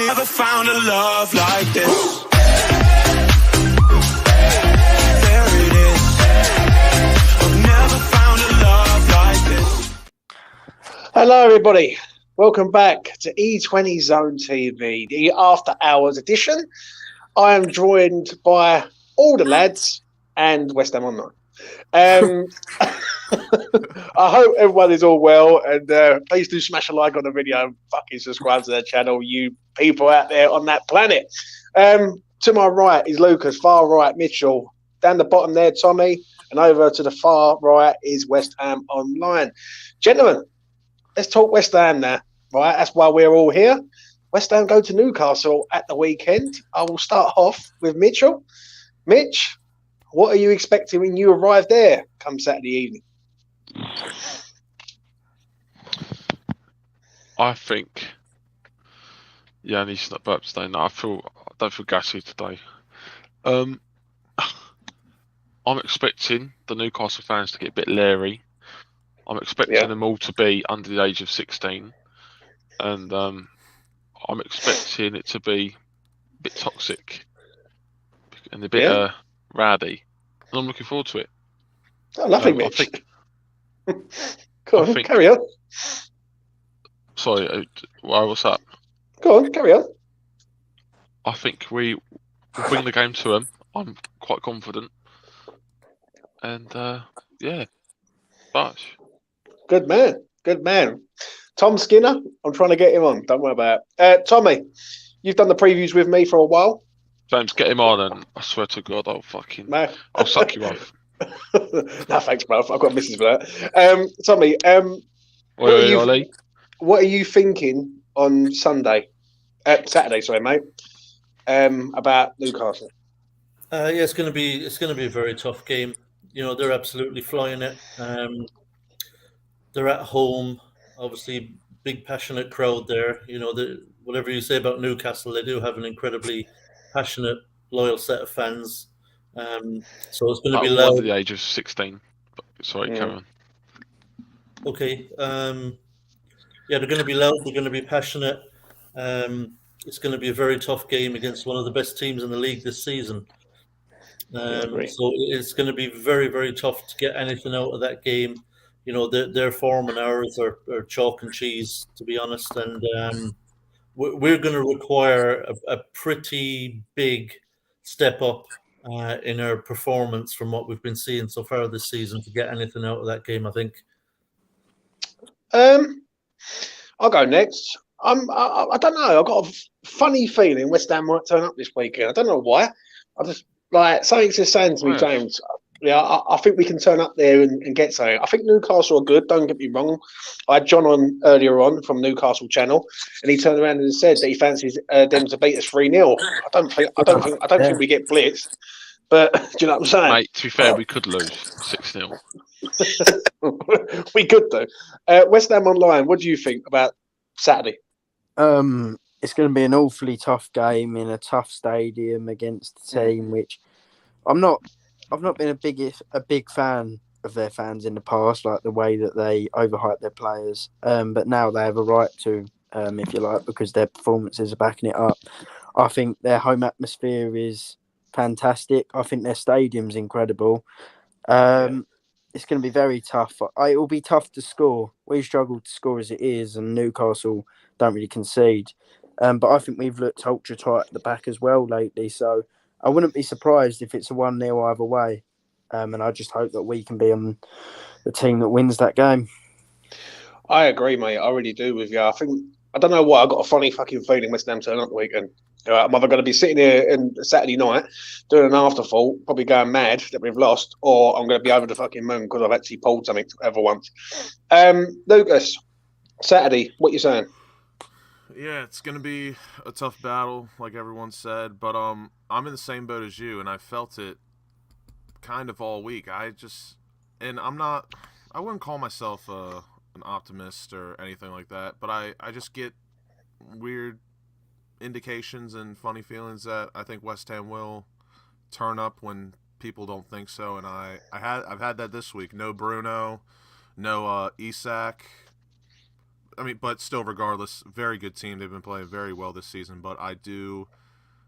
Found a love like this. There it is. I've never found a love like this. Hello, everybody. Welcome back to E20 Zone TV, the After Hours edition. I am joined by all the lads and West Ham Online. I hope everyone is all well, and please do smash a like on the video and fucking subscribe to their channel, you people out there on that planet. To my right is Lucas, far right Mitchell, down the bottom there Tommy, and over to the far right is West Ham Online. Gentlemen, let's talk West Ham now, right? That's why we're all here. West Ham go to Newcastle at the weekend. I will start off with Mitchell. Mitch, what are you expecting when you arrive there come Saturday evening? I think Yanni's not back today. No, I don't feel gassy today. I'm expecting the Newcastle fans to get a bit leery. I'm expecting them all to be under the age of 16, and I'm expecting it to be a bit toxic and a bit rowdy. And I'm looking forward to it. Oh, lovely, Mitch. Go on, carry on. Sorry, what's that? Go on, carry on. I think we will bring the game to them. I'm quite confident. And, Bash. Good man. Tom Skinner, I'm trying to get him on. Don't worry about it. Tommy, you've done the previews with me for a while. James, get him on, and I swear to God, I'll suck you off. No, thanks, bro. I've got misses for that. Tommy, what are you thinking on Saturday, sorry, mate, about Newcastle? It's going to be a very tough game. You know, they're absolutely flying it. They're at home, obviously, big passionate crowd there. You know, whatever you say about Newcastle, they do have an incredibly passionate, loyal set of fans. So it's going to be loud. Under the age of 16. Sorry, carry on. Okay. They're going to be loud. They're going to be passionate. It's going to be a very tough game against one of the best teams in the league this season. So it's going to be very, very tough to get anything out of that game. You know, their form and ours are chalk and cheese, to be honest. And we're going to require a pretty big step up in our performance from what we've been seeing so far this season to get anything out of that game, I think. I'll go next. I don't know. I've got a funny feeling West Ham might turn up this weekend. I don't know why. I just something's just saying to me, James. Yeah, I think we can turn up there and get something. I think Newcastle are good. Don't get me wrong. I had John on earlier on from Newcastle channel, and he turned around and said that he fancies them to beat us 3-0. I don't think we get blitzed. But do you know what I'm saying? Mate, to be fair, we could lose 6-0. We could do. West Ham Online, what do you think about Saturday? It's going to be an awfully tough game in a tough stadium against a team which I've not been a big fan of their fans in the past, like the way that they overhype their players. But now they have a right to, if you like, because their performances are backing it up. I think their home atmosphere is fantastic. I think their stadium's incredible. It's going to be very tough. It will be tough to score. We struggle to score as it is, and Newcastle don't really concede. But I think we've looked ultra tight at the back as well lately. So I wouldn't be surprised if it's a 1-0 either way. And I just hope that we can be on the team that wins that game. I agree, mate. I really do with you. I don't know why. I got a funny fucking feeling West Ham turn up the weekend. I'm either going to be sitting here on Saturday night doing an afterthought, probably going mad that we've lost, or I'm going to be over the fucking moon because I've actually pulled something ever once. Lucas, Saturday, what you saying? Yeah, it's going to be a tough battle, like everyone said, but I'm in the same boat as you, and I felt it kind of all week. I wouldn't call myself an optimist or anything like that, but I just get weird indications and funny feelings that I think West Ham will turn up when people don't think so, and I've had that this week. No Bruno, no Isak. I mean, but still, regardless, very good team. They've been playing very well this season. But I do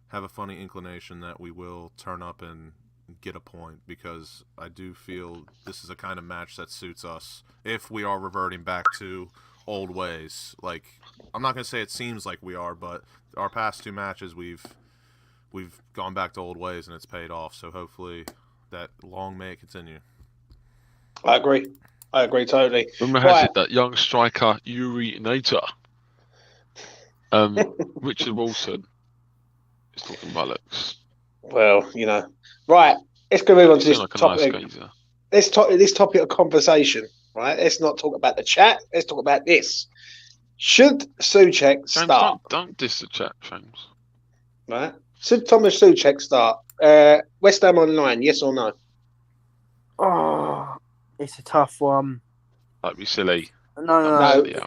have a funny inclination that we will turn up and get a point, because I do feel this is a kind of match that suits us if we are reverting back to old ways. Like, I'm not going to say it seems like we are, but our past 2 matches we've gone back to old ways and it's paid off. So hopefully that long may it continue. I agree totally. Rumor has it that young striker Yuri Nater, Richard Wilson, is talking bollocks. Well, right. Let's go move on to this Like a topic. nice geezer. This topic of conversation. Right. Let's not talk about the chat. Let's talk about this. Should Soucek James, start? don't diss the chat, James. Right. Should Thomas Soucek start? West Ham Online, yes or no? Oh, it's a tough one. That'd be silly. No. Yeah.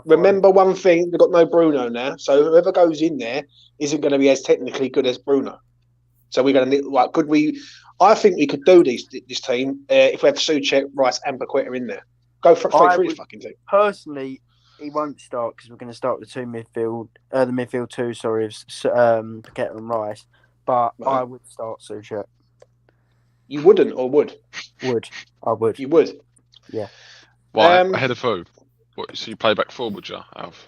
Remember one thing: they've got no Bruno now, so whoever goes in there isn't going to be as technically good as Bruno. So we're going to like, could we? I think we could do this team if we have Soucek, Rice, and Paqueta in there. Go for this fucking team. Personally, he won't start because we're going to start with the midfield two. Sorry, Paqueta and Rice. But Right. I would start Soucek. You wouldn't, or would? I would. You would. Yeah. Why ahead of who? What? So you play back forward, would you, Alf?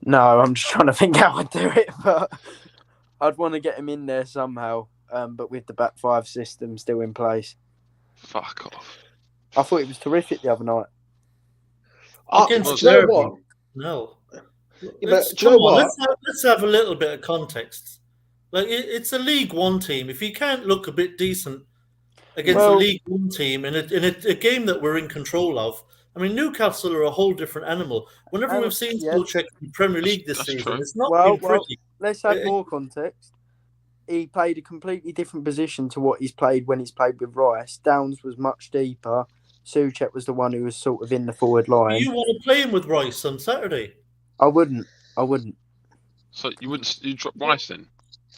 No, I'm just trying to think how I'd do it, but I'd want to get him in there somehow. But with the back 5 system still in place. Fuck off. I thought it was terrific the other night. Against do you know Derby. what? No. But do you know what? Let's have a little bit of context. Like, it's a League One team. If you can't look a bit decent against a League One team in a game that we're in control of, I mean, Newcastle are a whole different animal. Whenever we've seen Soucek in Premier League this season, true. it's not been pretty. Let's add more context. He played a completely different position to what he's played when he's played with Rice. Downs was much deeper. Soucek was the one who was sort of in the forward line. You want to play him with Rice on Saturday? I wouldn't. So you drop Rice then?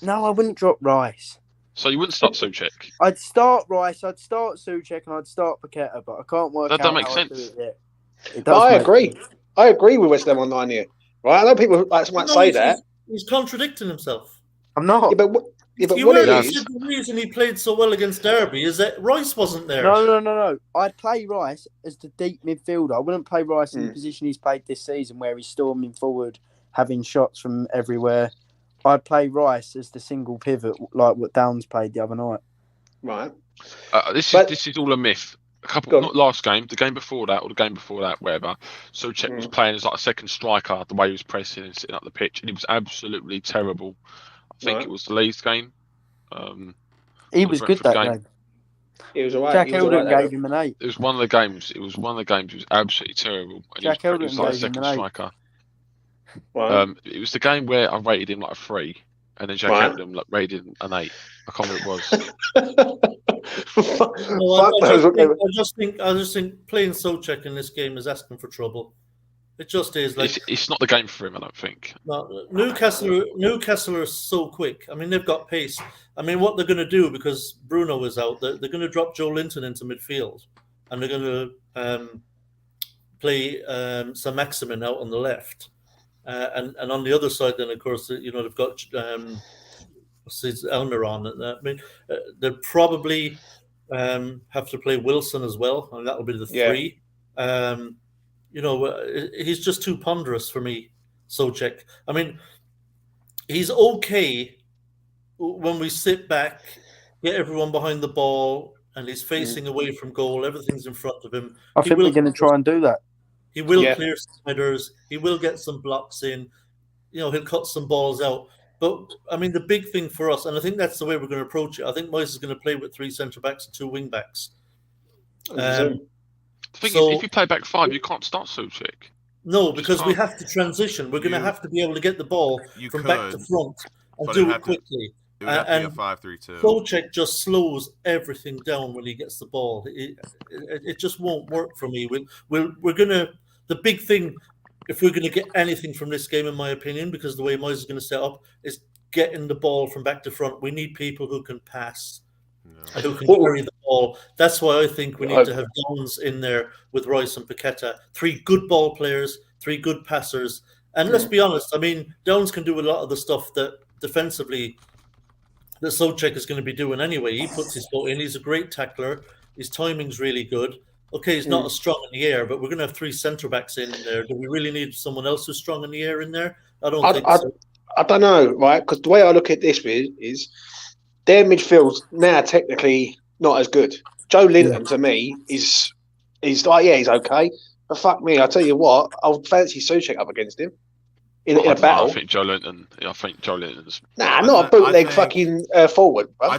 No, I wouldn't drop Rice. So you wouldn't start Soucek? I'd start Rice, I'd start Soucek, and I'd start Paqueta, but I can't work out That don't make how I'd sense. do it yet. I agree. I agree with West Ham Online here. Right? I know people might say that. He's contradicting himself. I'm not. Yeah, but what You it said is? the reason he played so well against Derby is that Rice wasn't there. No. I'd play Rice as the deep midfielder. I wouldn't play Rice in the position he's played this season, where he's storming forward, having shots from everywhere. I'd play Rice as the single pivot, like what Downs played the other night. Right. This is all a myth. Not last game, the game before that, or the game before that, wherever. Soucek was playing as like a second striker, the way he was pressing and sitting up the pitch, and he was absolutely terrible. I think it was the Leeds game. He was good that game. He was alright. Jack Eldon gave him an 8. It was one of the games. He was absolutely terrible. And Jack Eldon he was like a gave him second an 8. striker. Right. It was the game where I rated him like a 3, and then Jack Eldon rated him an 8. I can't remember what it was. I just think playing Soucek in this game is asking for trouble. It just is. Like, it's not the game for him, I don't think. No, Newcastle are so quick. I mean, they've got pace. I mean, what they're going to do, because Bruno is out, they're going to drop Joe Linton into midfield, and they're going to play Sir Maximin out on the left, and on the other side, then of course, they've got Elmiron. I mean, they'll probably have to play Wilson as well, and that'll be the 3. He's just too ponderous for me, Soucek. I mean, he's okay when we sit back, get everyone behind the ball, and he's facing away from goal. Everything's in front of him. I think we're going to try and do that. He will clear some headers. He will get some blocks in. He'll cut some balls out. But, I mean, the big thing for us, and I think that's the way we're going to approach it, I think Moyes is going to play with 3 centre-backs and 2 wing-backs. The thing is, if you play back 5, you can't start Soucek. No, because we have to transition. We're going to have to be able to get the ball from back to front and do it quickly. It would have to be a 5-3-2. Soucek just slows everything down when he gets the ball. It just won't work for me. We're going to... The big thing, if we're going to get anything from this game, in my opinion, because the way Moyes is going to set up, is getting the ball from back to front. We need people who can pass. Who can carry the ball. That's why I think we need to have Downs in there with Rice and Paqueta. 3 good ball players, three good passers. And let's be honest, I mean, Downs can do a lot of the stuff that defensively that Soucek is going to be doing anyway. He puts his foot in. He's a great tackler. His timing's really good. Okay, he's not as strong in the air, but we're going to have three centre-backs in there. Do we really need someone else who's strong in the air in there? I don't think so. I don't know, right? Because the way I look at this is their midfield's now technically not as good. Joe Linton, to me, is like, yeah, he's okay. But fuck me, I tell you what, I would fancy Soucek up against him in a battle. I think Joe Linton's... Nah, not a bootleg fucking forward. I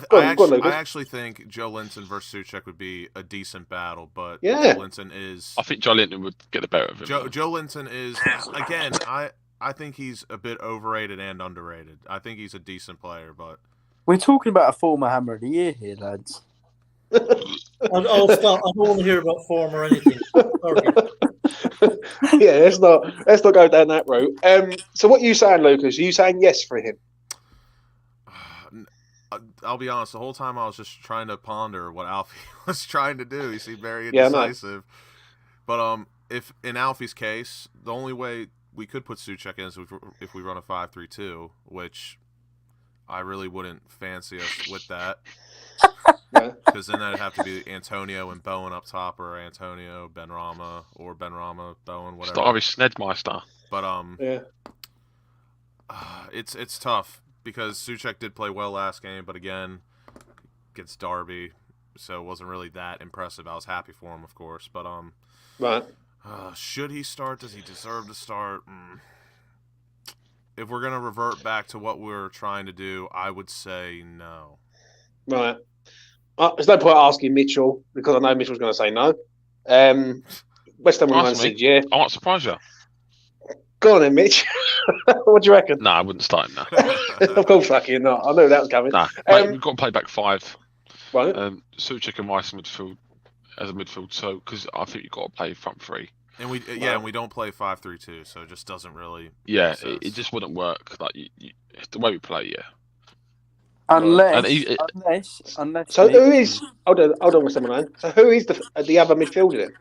actually think Joe Linton versus Soucek would be a decent battle, but Joe Linton is... I think Joe Linton would get the better of him. Joe Linton is, again, I think he's a bit overrated and underrated. I think he's a decent player, but... We're talking about a former Hammer of the Year here, lads. I'll stop. I don't want to hear about form or anything. Sorry. Yeah, let's not go down that route. So what are you saying, Lucas? Are you saying yes for him? I'll be honest, the whole time I was just trying to ponder what Alfie was trying to do. He seemed very indecisive. But if in Alfie's case, the only way we could put Soucek in is if we run a 5-3-2, which I really wouldn't fancy us with that. Because then that'd have to be Antonio and Bowen up top, or Antonio, Benrahma, or Benrahma, Bowen, whatever. Start with Snedmeister. But it's tough because Soucek did play well last game, but again, against Derby, so it wasn't really that impressive. I was happy for him, of course, but should he start? Does he deserve to start? If we're gonna revert back to what we're trying to do, I would say no. Right. There's no point asking Mitchell because I know Mitchell's going to say no. West Ham will said yeah. I might surprise you. Go on then, Mitch. What do you reckon? No, I wouldn't start him now. Of course, fucking not. I knew that was coming. Nah, we've got to play back five. Right. Soucek and Rice midfield as a midfield, so because I think you've got to play front three. And we don't play 5-3-2, so it just doesn't really. Yeah, it just wouldn't work. Like the way we play, yeah. Unless. So who is? Hold on, Mr. Malone. So who is the other midfielder then?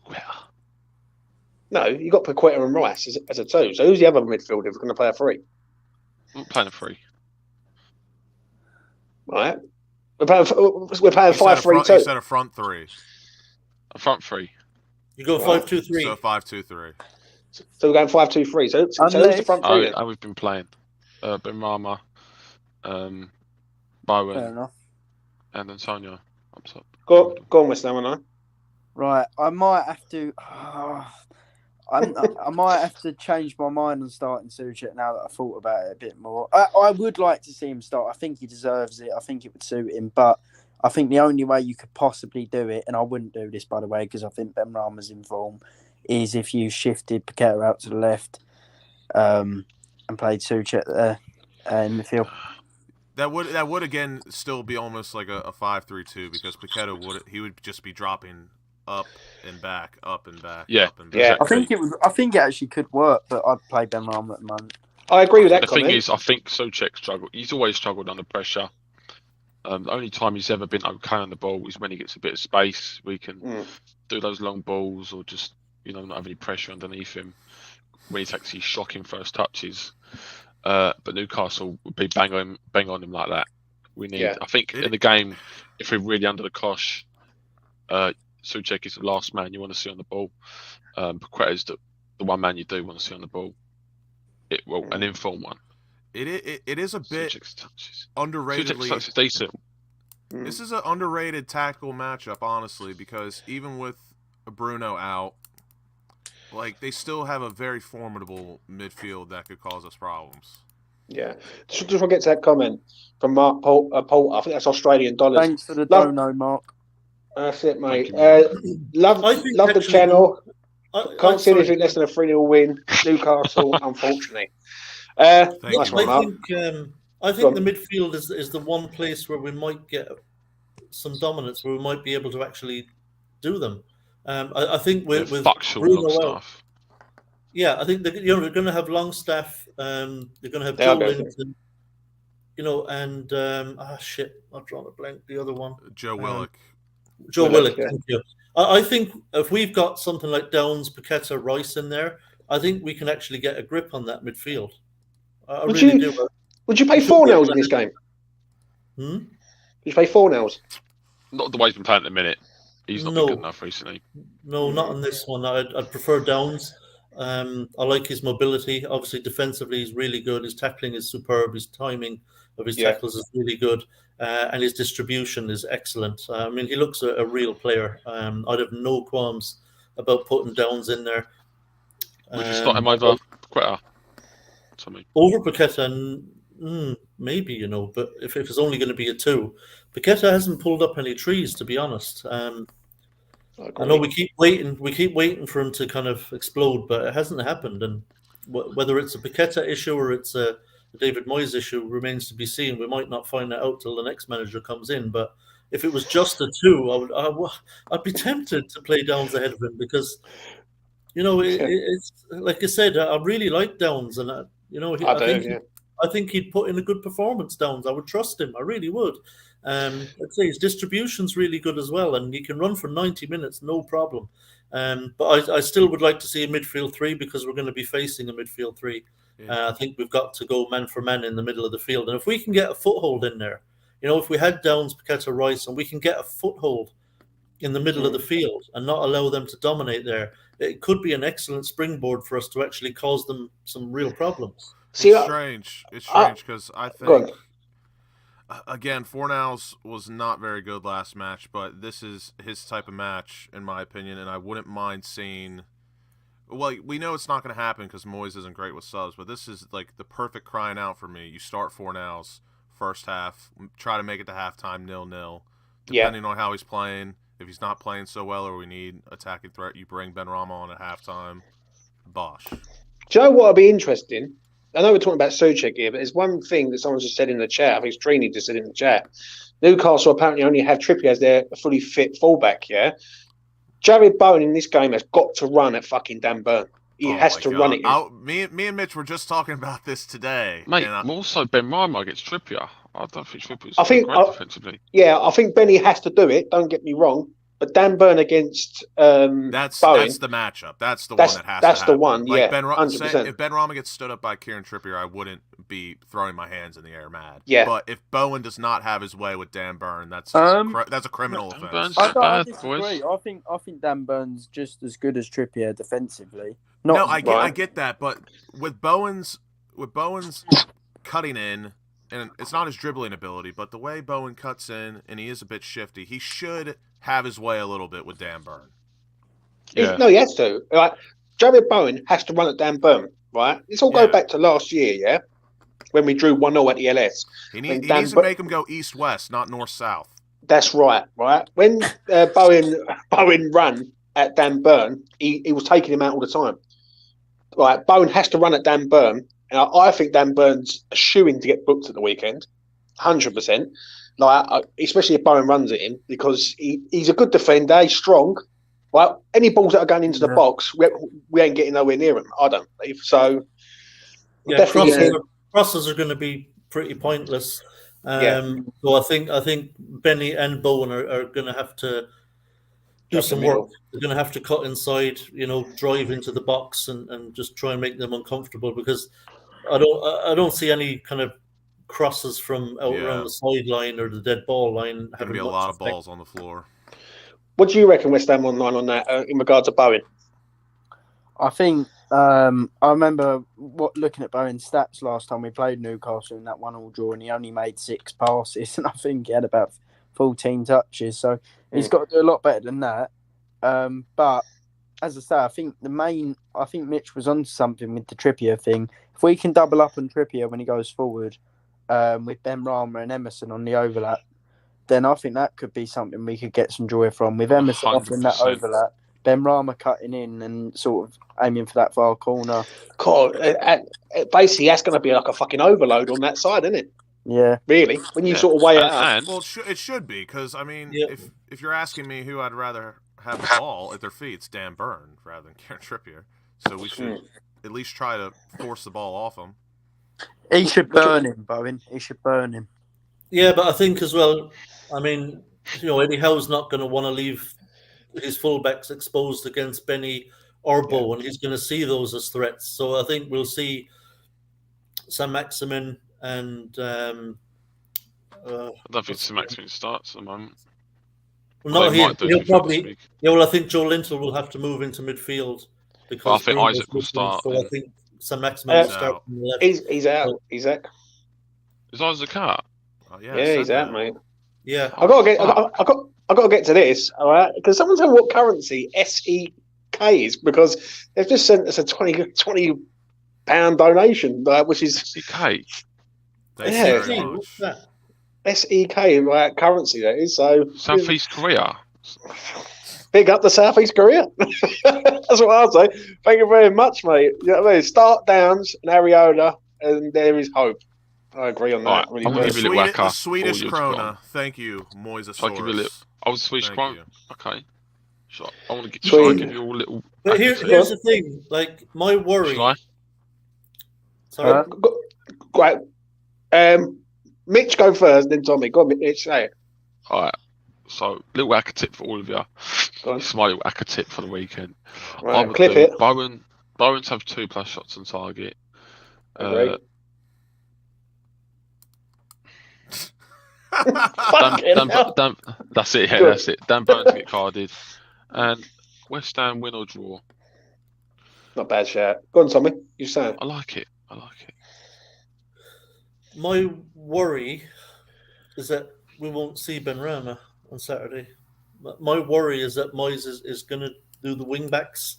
Well, no, you got Paqueta and Rice as a two. So who's the other midfielder if we're going to play a three? I'm playing a three. Right. We're playing 5-3-2. You said a front three. A front three. You go 5-2-3. So 5-2-3. So we're going 5-2-3. So who's the front three? We've been playing Benrahma, Bowen, and Antonio up top. Go on, West Ham, Right, I might have to. I might have to change my mind on starting Soucek now that I thought about it a bit more. I would like to see him start. I think he deserves it. I think it would suit him. But I think the only way you could possibly do it, and I wouldn't do this, by the way, because I think Benrahma's in form, is if you shifted Paqueta out to the left and played Soucek there in the field. That would again still be almost like a 5-3-2 because Paqueta would just be dropping up and back, up and back, up and back. Yeah. I think it actually could work, but I'd play Benrahma at the moment. I agree with that. The thing is, I think Soucek struggled. He's always struggled under pressure. The only time he's ever been okay on the ball is when he gets a bit of space. We can do those long balls or just not have any pressure underneath him when he takes these shocking first touches. But Newcastle would be bang on him like that. We need. I think in the game, if we're really under the cosh, Soucek is the last man you want to see on the ball. Paqueta is the one man you do want to see on the ball. An informed one. It is a bit underratedly. Soucek's decent. This is an underrated tactical matchup, honestly, because even with Bruno out, they still have a very formidable midfield that could cause us problems. Yeah. Just before I get to that comment from Mark Poulter, I think that's Australian dollars. Thanks for the dono, Mark. That's it, mate. Love the channel. Can't see anything less than a 3-0 win. Newcastle, unfortunately. I think the midfield is the one place where we might get some dominance, where we might be able to actually do them. I think with Bruno out, I think they're going to have Longstaff. They're going to have Joe Linton. And I've drawn a blank. The other one, Joe Willock. Joe Willock, thank you. I think if we've got something like Downs, Paqueta, Rice in there, I think we can actually get a grip on that midfield. I Would really you do. would you play We should be able 4-0 in this to- game? Hmm? Would you play 4-0? Not the way he's been playing at the minute. He's not been good enough recently. No, not on this one. I'd prefer Downs. I like his mobility. Obviously, defensively, he's really good. His tackling is superb. His timing of his tackles is really good. And his distribution is excellent. I mean, he looks a real player. I'd have no qualms about putting Downs in there. Would you start him over Paqueta? Something. Over Paqueta, maybe, but if it's only going to be a 2, Paqueta hasn't pulled up any trees, to be honest. I know we keep waiting for him to kind of explode, but it hasn't happened. And whether it's a Paqueta issue or it's a David Moyes issue remains to be seen. We might not find that out till the next manager comes in. But if it was just a 2, I'd be tempted to play Downs ahead of him because, it's like I said, I really like Downs, and I think he'd put in a good performance. Downs, I would trust him. I really would. I'd say his distribution's really good as well, and he can run for 90 minutes, no problem. But I still would like to see a midfield 3 because we're going to be facing a midfield 3. Yeah. I think we've got to go man for man in the middle of the field, and if we can get a foothold in there, if we had Downs, Paqueta, Rice, and we can get a foothold in the middle of the field and not allow them to dominate there, it could be an excellent springboard for us to actually cause them some real problems. It's strange. It's strange because I think. Again, Fornals was not very good last match, but this is his type of match, in my opinion, and I wouldn't mind seeing... Well, we know it's not going to happen because Moyes isn't great with subs, but this is like the perfect crying out for me. You start Fornals first half, try to make it to halftime 0-0. Depending on how he's playing, if he's not playing so well or we need attacking threat, you bring Benrahma on at halftime. Bosh. Do you know what would be interesting? I know we're talking about Soucek here, but there's one thing that someone just said in the chat. I think it's Trini just said in the chat. Newcastle apparently only have Trippier as their fully fit fullback, yeah? Jared Bowen in this game has got to run at fucking Dan Burn. He has to run it. Me and Mitch were just talking about this today. Mate, also Benrahma against Trippier. I don't think Trippier's great defensively. Yeah, I think Benny has to do it, don't get me wrong. But Dan Burn against Bowen, that's the matchup. That's the one that has to happen. That's the one, like 100%. If Benrahma gets stood up by Kieran Trippier, I wouldn't be throwing my hands in the air mad. Yeah. But if Bowen does not have his way with Dan Burn, that's a criminal offense. I disagree. I think Dan Burn's just as good as Trippier defensively. I get that, but with Bowen's cutting in, and it's not his dribbling ability, but the way Bowen cuts in, and he is a bit shifty, he should have his way a little bit with Dan Burn. Yeah. No, he has to. Right? Jared Bowen has to run at Dan Burn, right? Let's all go back to last year, yeah? When we drew 1-0 at the LS. He needs to make him go east-west, not north-south. That's right? When Bowen ran at Dan Burn, he was taking him out all the time. Right, Bowen has to run at Dan Burn, and I think Dan Burn's a shoo-in to get booked at the weekend, 100%. Like, especially if Bowen runs at him, because he's a good defender, he's strong. Right, any balls that are going into the box, we ain't getting nowhere near him. I don't believe so. Crosses are going to be pretty pointless. So I think Benny and Bowen are going to have to do some work. They're going to have to cut inside, drive into the box and just try and make them uncomfortable, because I don't see any kind of crosses from out around the sideline or the dead ball line. Having be a lot of balls on the floor. What do you reckon, West Ham Online, on that in regard to Bowen? I think I remember looking at Bowen's stats last time we played Newcastle in that 1-1 draw, and he only made 6 passes, and I think he had about 14 touches. So he's got to do a lot better than that. But as I say, I think Mitch was on something with the Trippier thing. If we can double up on Trippier when he goes forward, with Benrahma and Emerson on the overlap, then I think that could be something we could get some joy from. With Emerson offering that overlap, Benrahma cutting in and sort of aiming for that far corner. God, basically, that's going to be like a fucking overload on that side, isn't it? Yeah. Really? When you sort of weigh it up. Well, it should be, because, I mean, if you're asking me who I'd rather have the ball at their feet, it's Dan Burn rather than Kieran Trippier. So we should at least try to force the ball off him. He should burn him, Bowen. He should burn him. Yeah, but I think as well, I mean, Eddie Howe's not going to want to leave his fullbacks exposed against Benny or Bowen. He's going to see those as threats. So I think we'll see Saint-Maximin and I don't think Saint-Maximin starts at the moment. well, Well, not they him. might do He'll this probably. week. Yeah, well, I think Joe Lintel will have to move into midfield because I think Bruno's Isaac will missing, start, So and- I think Saint-Maximin will He's start out. from the left. He's out. So- He's out. Is Isaac out? Yeah, Yeah, I said he's out, that. mate. Yeah, I got to get to this, all right? Because someone tell me what currency SEK is, because they've just sent us a 20 pound donation, which is CK. Thank Yeah. you very What's much. that? SEK, right? Currency that is. So Southeast Korea. big up to Southeast Korea. That's what I'll say. Thank you very much, mate. You know what I mean? Start Downs and Ariola, and there is hope. I agree on that. Alright, Really I'm gonna do. give you a little whacker The Swedish for all you've krona. got. Thank you, I'll give you a Moisasaurus. little. Oh, the Swedish Thank crown. you. Okay. So I want to get. Sweet. Shall I give you all a little? But whacker here's tip? the thing. Like my worry. Shall I? Sorry. Great. Mitch, go first, then Tommy. Go on, Mitch. Say it. All right. So little whacker tip for all of you. Go on. This is my little whacker tip for the weekend. I Right, would clip do it. Bowen's have 2+ shots on target. Agree. Dan, Fucking hell. that's it. Yeah, Good. that's it. Dan Burns to get carded, and West Ham win or draw. Not bad shout. Go on, Tommy. You say. I like it. I like it. My worry is that we won't see Benrahma on Saturday. My worry is that Moyes is going to do the wing backs,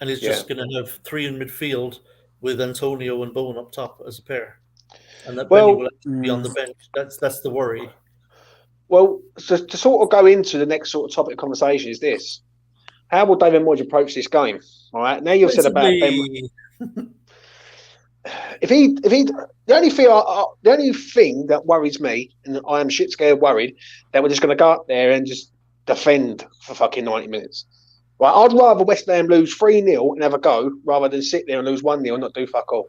and he's just going to have three in midfield with Antonio and Bowen up top as a pair, and that Benny will actually be on the bench. That's the worry. Well, so to sort of go into the next sort of topic of conversation is this: how will David Moyes approach this game? All right. Now you've said about Ben. Basically, If he, the only thing that worries me, and I am shit scared worried, that we're just going to go up there and just defend for fucking 90 minutes. Right, I'd rather West Ham lose 3-0 and have a go rather than sit there and lose 1-0 and not do fuck all.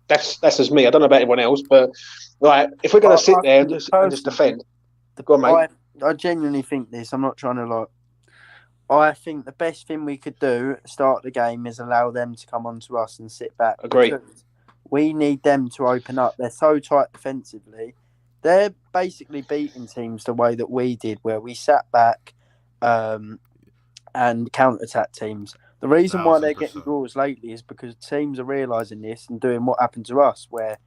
That's just me. I don't know about anyone else, but right, if we're going to sit there and just defend, go on, mate. I genuinely think this. I'm not trying to like. I think the best thing we could do at the start of the game is allow them to come onto us and sit back. Agree. We need them to open up. They're so tight defensively. They're basically beating teams the way that we did, where we sat back and counter-attack teams. The reason why they're getting 1000%. draws lately is because teams are realising this and doing what happened to us, where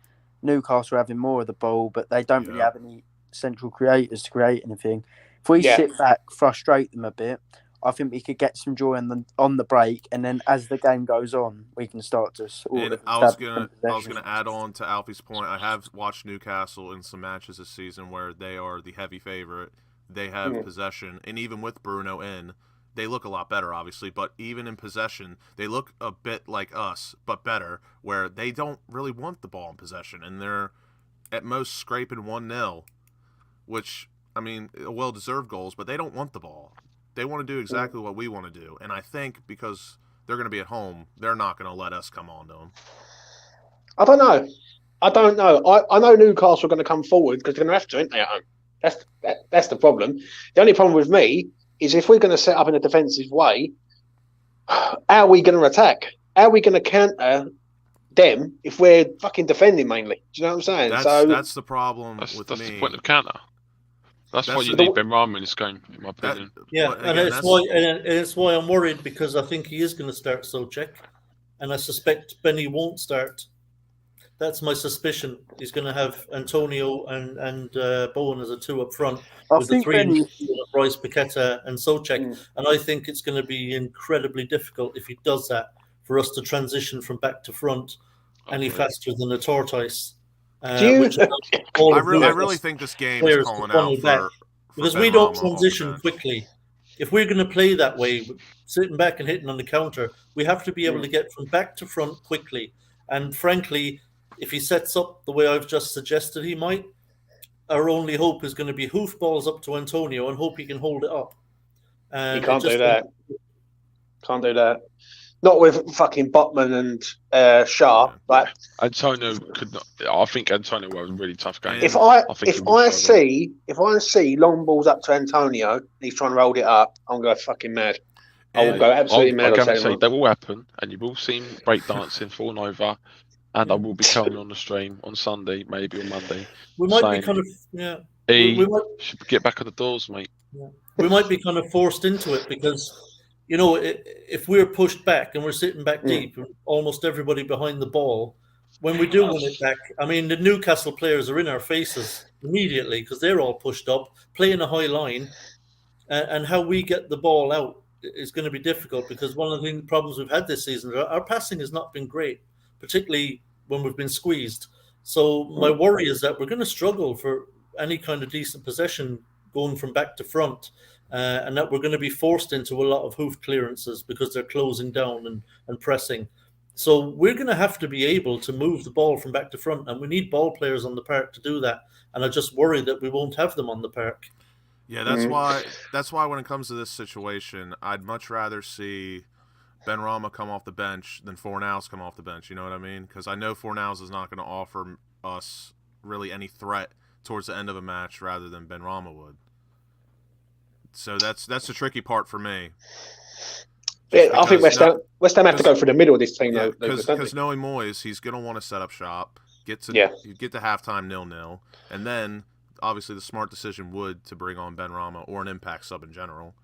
Newcastle are having more of the ball, but they don't really have any central creators to create anything. If we sit back, frustrate them a bit, I think we could get some joy on the break, and then as the game goes on, we can start to sort And of. I was gonna add on to Alfie's point. I have watched Newcastle in some matches this season where they are the heavy favorite. They have possession, and even with Bruno in, they look a lot better, obviously. But even in possession, they look a bit like us, but better. Where they don't really want the ball in possession, and they're at most scraping 1-0, which I mean, well-deserved goals, but they don't want the ball. They want to do exactly what we want to do. And I think because they're going to be at home, they're not going to let us come on to them. I don't know. I know Newcastle are going to come forward because they're going to have to, aren't they, at home? That's the problem. The only problem with me is if we're going to set up in a defensive way, how are we going to attack? How are we going to counter them if we're fucking defending mainly? Do you know what I'm saying? That's the problem with that's me. the point of counter. That's why you the- need Benrahma in this game, in my opinion. yeah, But and again, it's why I'm worried because I think he is going to start Soucek, and I suspect Benny won't start. That's my suspicion. He's going to have Antonio and Bowen as a two up front with the three in midfield of Royce, Paqueta, and Soucek. And I think it's going to be incredibly difficult if he does that for us to transition from back to front any faster than a tortoise. Do you- I really think this game is calling out for because Ben we don't Rama on the transition bench. quickly. If we're going to play that way, sitting back and hitting on the counter, we have to be able to get from back to front quickly. And frankly, if he sets up the way I've just suggested he might, our only hope is going to be hoof balls up to Antonio and hope he can hold it up. And You can't do that. Can't do that. Not with fucking Botman and Shah. Like Antonio could not. I think Antonio was a really tough game. if think he will struggle. if I see long balls up to Antonio, and he's trying to hold it up, I'm going fucking mad. I will go absolutely mad. I guarantee that will happen, and you will see him breakdancing, falling over, and I will be coming on the stream on Sunday, maybe on Monday. We might be kind of we should get back on the doors, mate. Yeah. We might be kind of forced into it because, you know, if we're pushed back and we're sitting back deep, almost everybody behind the ball, when we do win it back, I mean, the Newcastle players are in our faces immediately because they're all pushed up, playing a high line, and how we get the ball out is going to be difficult because one of the problems we've had this season, our passing has not been great, particularly when we've been squeezed. So my worry is that we're going to struggle for any kind of decent possession going from back to front, and that we're going to be forced into a lot of hoof clearances because they're closing down and pressing. So we're going to have to be able to move the ball from back to front, and we need ball players on the park to do that. And I just worry that we won't have them on the park. Yeah, that's why when it comes to this situation, I'd much rather see Benrahma come off the bench than Fornals come off the bench. You know what I mean? Because I know Fornals is not going to offer us really any threat towards the end of a match rather than Benrahma would. So that's the tricky part for me. Yeah, I think West Ham have to go for the middle of this team, though. Because knowing Moyes, he's going to want to set up shop, get to halftime 0-0, and then obviously the smart decision would to bring on Benrahma or an impact sub in general.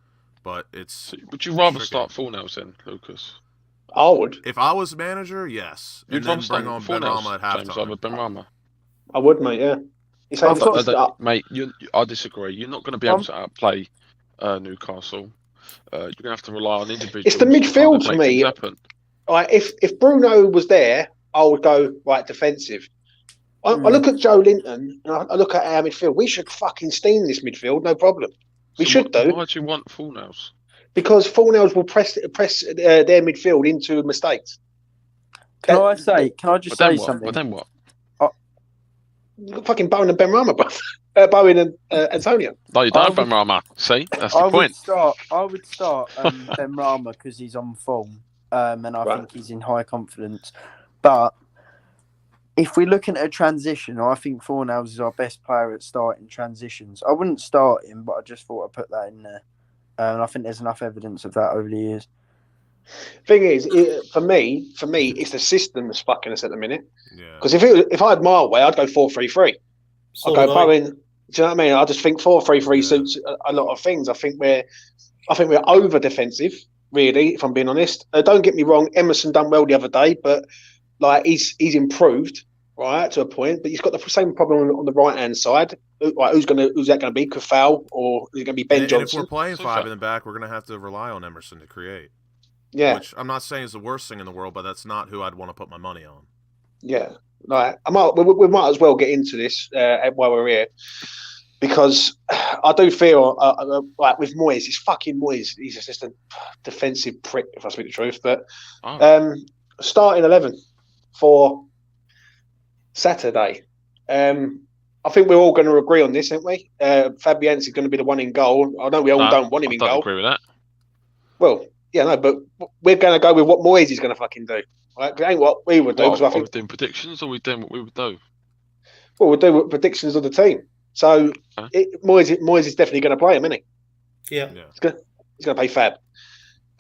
But it's. Would you rather start Fornals then, Lucas? I would. If I was manager, yes. You'd and then bring on Benrahma at halftime. Benrahma. I would, mate. Yeah. Mate, I disagree. You're not going to be able to outplay Newcastle. You're going to have to rely on individuals. It's the midfield to me. Right, if Bruno was there, I would go defensive. I look at Joe Linton and I look at our midfield. We should fucking steam this midfield, no problem. We should do. Why do you want Fornals? Because Fornals will press their midfield into mistakes. Can I just say something? But then what? You've got fucking Bowen and Benrahma, bro. Bowen and Antonio. No, you don't have Benrahma. See, that's the point. I would start Benrahma because he's on form, and I think he's in high confidence. But if we're looking at a transition, I think Fornals is our best player at starting transitions. I wouldn't start him, but I just thought I'd put that in there. And I think there's enough evidence of that over the years. Thing is, for me, it's the system that's fucking us at the minute. Yeah. Because if I had my way, I'd go 4-3-3. I'd go Bowen. Do you know what I mean? I just think 4-3-3 suits a lot of things. I think we're over defensive, really. If I'm being honest, don't get me wrong. Emerson done well the other day, but he's improved to a point. But he's got the same problem on the right hand side. Who's that going to be? Kufal or is it going to be Ben Johnson? If we're playing five in the back, we're going to have to rely on Emerson to create. Yeah, which I'm not saying is the worst thing in the world, but that's not who I'd want to put my money on. Yeah, we might as well get into this while we're here, because I do feel with Moyes, it's fucking Moyes. He's just a defensive prick, if I speak the truth. But starting 11 for Saturday, I think we're all going to agree on this, aren't we? Fabianski's going to be the one in goal. I know we all don't want him in goal. I don't agree with that. Well. Yeah, no, but we're going to go with what Moyes is going to fucking do. Right? It ain't what we would do. Are we doing predictions or are we doing what we would do? Well, we'll do predictions of the team. So Moyes is definitely going to play him, isn't he? Yeah. He's going to play Fab.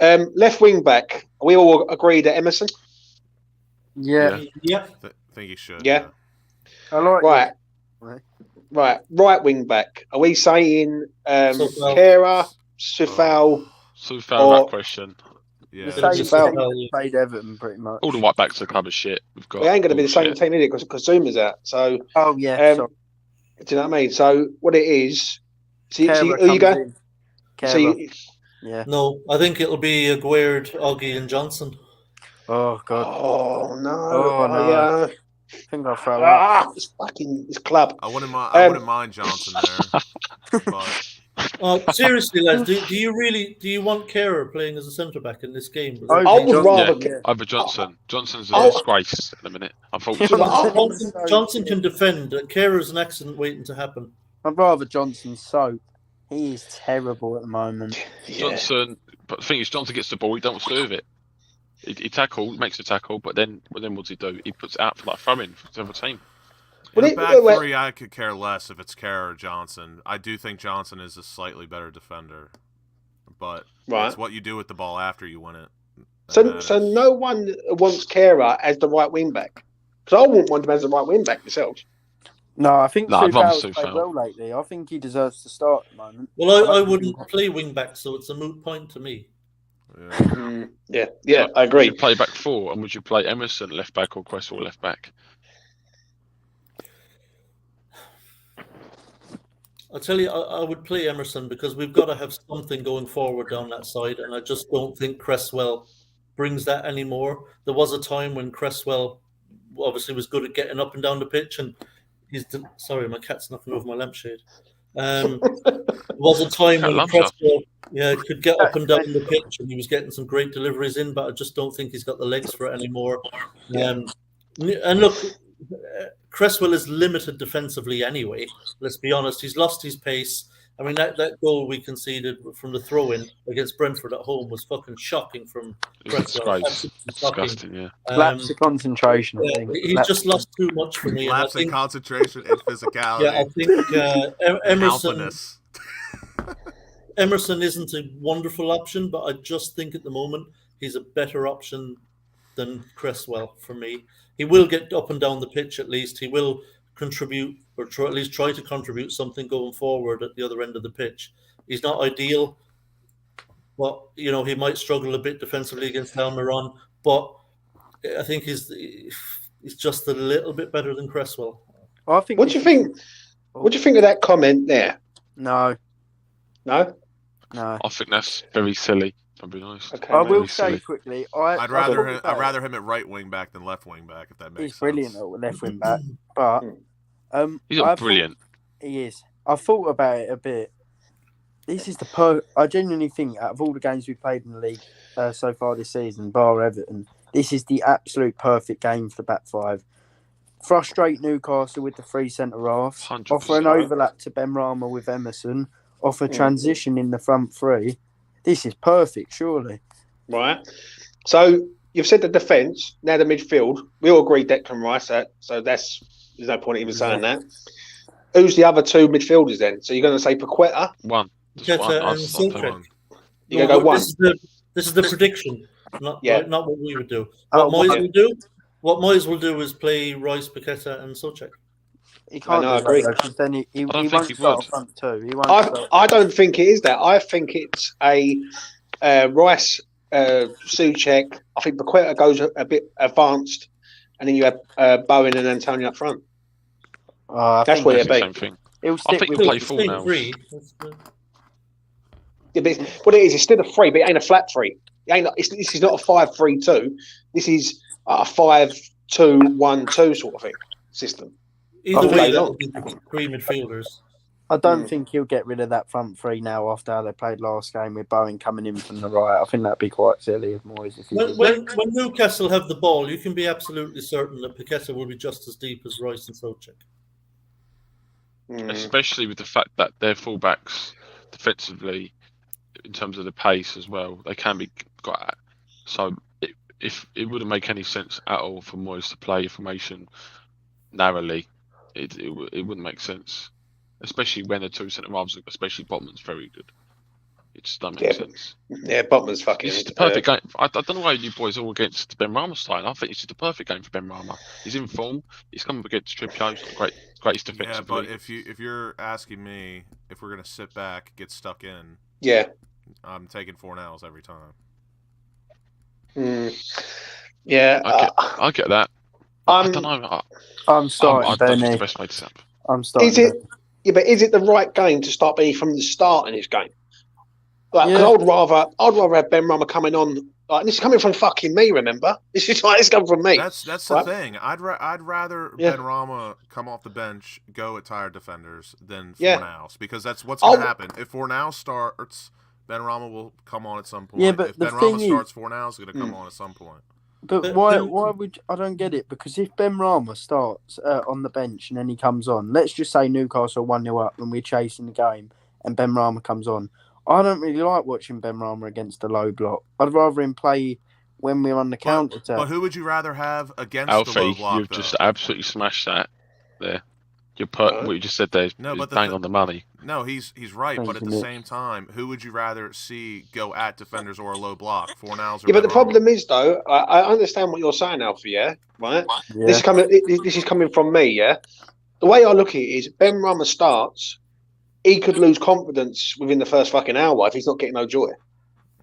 Left wing back, we all agree that Emerson? Yeah. I think he should. Yeah. I like Right. Right wing back. Are we saying Kera, Sufal... that question. Yeah. Played Everton pretty much. All the right backs of the club are shit. We ain't going to be the same team, is it? Because Zuma's out. So. Oh yeah. Do you know what I mean? So what it is? So who you go? Yeah. No, I think it'll be Aguerd, Oggy, and Johnson. Oh god. Oh no. Oh no. Yeah. I think I'll throw up. This club. I wouldn't mind Johnson there. But seriously, lads, do you want Kehrer playing as a centre back in this game? I would rather over Johnson. Johnson's a disgrace in a minute, unfortunately. Johnson can defend. Kehrer's an accident waiting to happen. I'd rather Johnson soap. He is terrible at the moment. Johnson, but the thing is, Johnson gets the ball, he don't want to do with it. He makes the tackle, but then what does he do? He puts it out for throw-in for the other team. In a back three, I could care less if it's Kerr or Johnson. I do think Johnson is a slightly better defender, but it's what you do with the ball after you win it. So no one wants Kehrer as the right wing back, because I wouldn't want him as the right wing back myself. No, I think Soucek's I'd played well lately. I think he deserves to start at the moment. Well, I wouldn't play wing back, so it's a moot point to me. Yeah, I agree. Would you play back four, and would you play Emerson left back or Cresswell left back? I'll tell you, I would play Emerson because we've got to have something going forward down that side, and I just don't think Cresswell brings that anymore. There was a time when Cresswell obviously was good at getting up and down the pitch, and sorry, my cat's knocking over my lampshade. There was a time when Cresswell could get up and down the pitch, and he was getting some great deliveries in, but I just don't think he's got the legs for it anymore. And look, Cresswell is limited defensively anyway. Let's be honest. He's lost his pace. I mean, that goal we conceded from the throw-in against Brentford at home was fucking shocking from Cresswell. Disgusting, yeah. Lapse of concentration, I think. He's just lost too much for me. Lapse of concentration and physicality. Yeah, I think Emerson isn't a wonderful option, but I just think at the moment he's a better option than Cresswell for me. He will get up and down the pitch at least. He will contribute, or at least try to contribute something going forward at the other end of the pitch. He's not ideal, but he might struggle a bit defensively against Almiron. But I think he's just a little bit better than Cresswell. I think. What do you think? What do you think of that comment there? No. I think that's very silly. I'll be honest. Okay, I will say quickly. I'd rather him at right wing back than left wing back, if that makes sense. He's brilliant at left wing back, but he's not brilliant. He is. I thought about it a bit. This is I genuinely think out of all the games we've played in the league so far this season, bar Everton, this is the absolute perfect game for the back five. Frustrate Newcastle with the three centre halves. 100%. Offer an overlap to Benrahma with Emerson. Offer transition in the front three. This is perfect, surely. Right. So you've said the defence, now the midfield. We all agree Declan Rice, so there's no point in even saying that. Who's the other two midfielders then? So you're going to say Paqueta? One. Paqueta and Soucek. You're going to go one. This is the prediction, not what we would do. What Moyes will do is play Rice, Paqueta and Soucek. He can't agree. Then he won't start front two. I don't think it is that. I think it's a Rice, Soucek. I think Paqueta goes a bit advanced, and then you have Bowen and Antonio up front. That's where it'll be. I think he'll play full now. Yeah, but what it is, it's still a three, but it ain't a flat three. This is not a 5-3-2. This is a 5-2-1-2 sort of thing system. Either way, that'll be three midfielders. I don't think he'll get rid of that front three now after how they played last game with Bowen coming in from the right. I think that'd be quite silly of Moyes. When Newcastle have the ball, you can be absolutely certain that Paqueta will be just as deep as Rice and Soucek. Especially with the fact that their fullbacks defensively, in terms of the pace as well, they can be got at. So it wouldn't make any sense at all for Moyes to play formation narrowly. It wouldn't make sense, especially when the two centre halves, especially Botman's very good. It just doesn't make sense. Yeah, Botman's fucking. It's the perfect game. I don't know why you boys are all against Benrahma style. I think it's just the perfect game for Benrahma. He's in form. He's coming up against Trippier. Great defensively. Yeah, but if you're asking me if we're gonna sit back, get stuck in, I'm taking 4-0 every time. Yeah, I get that. I don't know. I'm starting. I don't think the best way to set up. I'm starting. But is it the right game to start Benny from the start in this game? Like, I'd rather have Benrahma coming on. Like, this is coming from fucking me. Remember, this is coming from me. That's the thing. I'd rather Benrahma come off the bench, go at tired defenders than Fornals, because that's what's going to happen. If Fornals starts, Benrahma will come on at some point. Yeah, but if Benrahma starts, Fornals is going to come on at some point. But why would I don't get it? Because if Benrahma starts on the bench and then he comes on, let's just say Newcastle 1-0 up and we're chasing the game and Benrahma comes on. I don't really like watching Benrahma against the low block. I'd rather him play when we're on the counter But attack. who would you rather have against the low Alfie, block? you've though? just absolutely smashed that there. What you just said there is bang on the money. No, he's right. Thank But at you, the Mitch. same time, who would you rather see go at defenders or a low block? Fornals or Yeah, but the Benrahma? problem is though, I understand what you're saying, Alfie. Yeah, right. Yeah. This is coming from me. Yeah, the way I look at it is, Ben Rama starts. He could lose confidence within the first fucking hour if he's not getting no joy.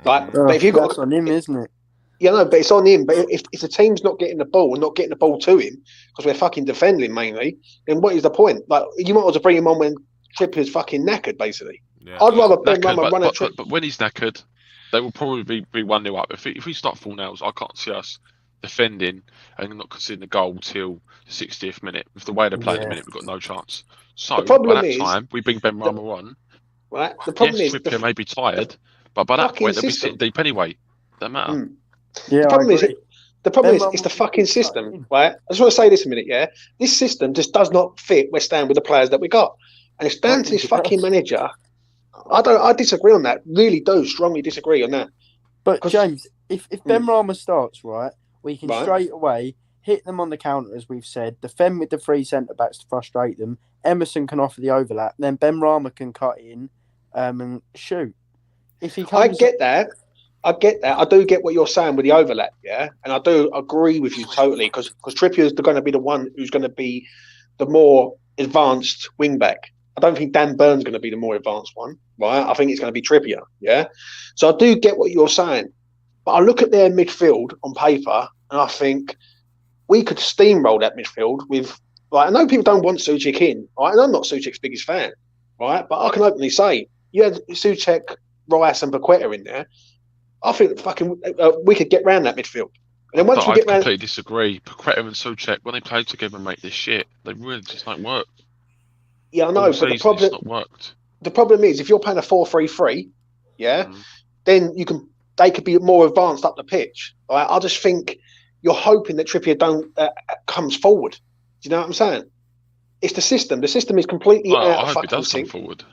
Like, but if you got That's on him, isn't it? Yeah, no, but it's on him. But if the team's not getting the ball and not getting the ball to him because we're fucking defending mainly, then what is the point? Like, you might as well bring him on when Trippier's fucking knackered, basically. Yeah. I'd rather Ben Knackered, Rama run a trip. but when he's knackered, they will probably be 1-0 up. If we start full nails, I can't see us defending and not conceding a goal till the 60th minute. With the way they play at the minute, we've got no chance. So The problem by that is- time, we bring Ben Rama on. Right? The problem Yes, is, Trippier may be tired, but by that fucking point, they'll be system. sitting deep anyway. Doesn't matter. Yeah, the problem I is, agree. it's the fucking system, right? I just want to say this a minute, yeah? This system just does not fit West Ham with the players that we got. And it's down to this fucking manager. I disagree on that. Really do strongly disagree on that. But 'Cause- James, if Ben Rama starts, right, we can Right. straight away hit them on the counter, as we've said, defend with the three centre-backs to frustrate them. Emerson can offer the overlap. Then Ben Rama can cut in and shoot. If he I comes, get that. I do get what you're saying with the overlap, yeah? And I do agree with you totally because Trippier's going to be the one who's going to be the more advanced wing back. I don't think Dan Burn's going to be the more advanced one, right? I think it's going to be Trippier, yeah? So I do get what you're saying. But I look at their midfield on paper and I think we could steamroll that midfield with, like, I know people don't want Soucek in, right? And I'm not Soucek's biggest fan, right? But I can openly say, you had Soucek, Rice and Paqueta in there. I think fucking we could get round that midfield. And then once we I get round, completely disagree. Paqueta and Soucek, when they played together, mate, this shit, they really just don't work. yeah, I know. All But the season, it's not worked. problem is, if you're playing a 4-3-3, yeah, Mm. then they could be more advanced up the pitch. Right? I just think you're hoping that Trippier don't comes forward. Do you know what I'm saying? It's the system. The system is completely out I of hope he fucking does come sync. forward.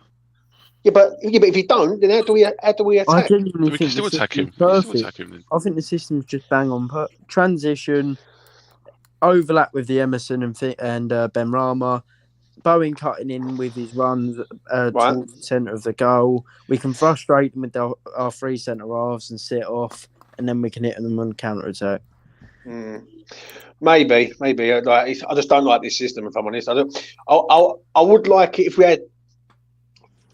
Yeah, but if he don't, then how do we I attack? genuinely We think can still the attack him. system's We can still perfect. attack him then. I think the system's just bang on. Transition, overlap with the Emerson and Ben Rama, Bowen cutting in with his runs towards the centre of the goal. We can frustrate them with our three centre halves and sit off, and then we can hit them on counter attack. Maybe. Like, I just don't like this system. If I'm honest, I would like it if we had